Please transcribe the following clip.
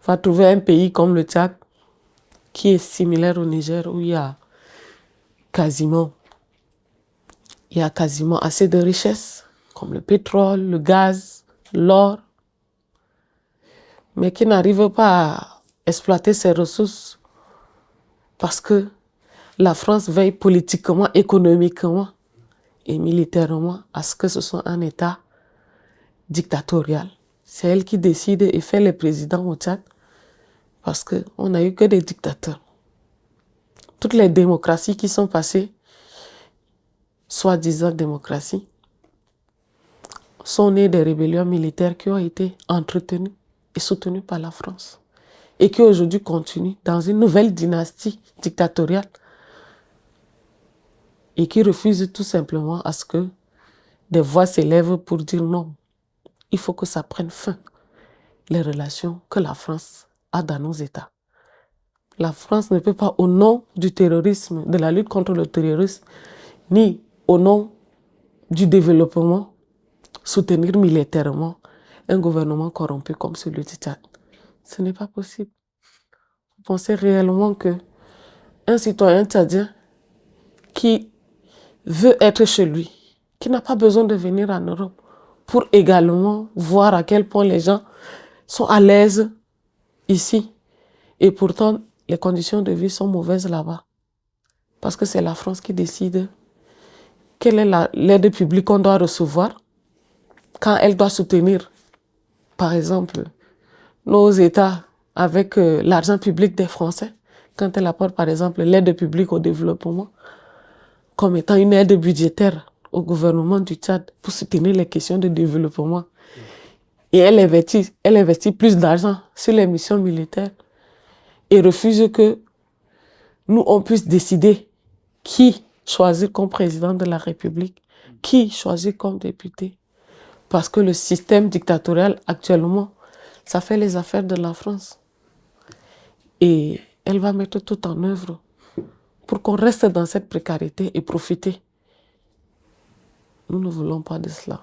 va trouver un pays comme le Tchad qui est similaire au Niger où il y a quasiment assez de richesses comme le pétrole, le gaz, l'or, mais qui n'arrive pas à exploiter ses ressources parce que la France veille politiquement, économiquement et militairement à ce que ce soit un État dictatorial. C'est elle qui décide et fait les présidents au Tchad parce qu'on n'a eu que des dictateurs. Toutes les démocraties qui sont passées, soi-disant démocraties, sont nées des rébellions militaires qui ont été entretenues et soutenues par la France et qui aujourd'hui continuent dans une nouvelle dynastie dictatoriale et qui refusent tout simplement à ce que des voix s'élèvent pour dire non. Il faut que ça prenne fin, les relations que la France a dans nos États. La France ne peut pas, au nom du terrorisme, de la lutte contre le terrorisme, ni au nom du développement, soutenir militairement un gouvernement corrompu comme celui du Tchad. Ce n'est pas possible. Vous pensez réellement qu'un citoyen tchadien qui veut être chez lui, qui n'a pas besoin de venir en Europe pour également voir à quel point les gens sont à l'aise ici et pourtant les conditions de vie sont mauvaises là-bas parce que c'est la France qui décide quelle est l'aide publique qu'on doit recevoir quand elle doit soutenir, par exemple, nos États avec l'argent public des Français, quand elle apporte, par exemple, l'aide publique au développement, comme étant une aide budgétaire au gouvernement du Tchad pour soutenir les questions de développement. Et elle investit plus d'argent sur les missions militaires et refuse que nous, on puisse décider qui choisir comme président de la République, qui choisir comme député. Parce que le système dictatorial actuellement, ça fait les affaires de la France. Et elle va mettre tout en œuvre pour qu'on reste dans cette précarité et profiter. Nous ne voulons pas de cela.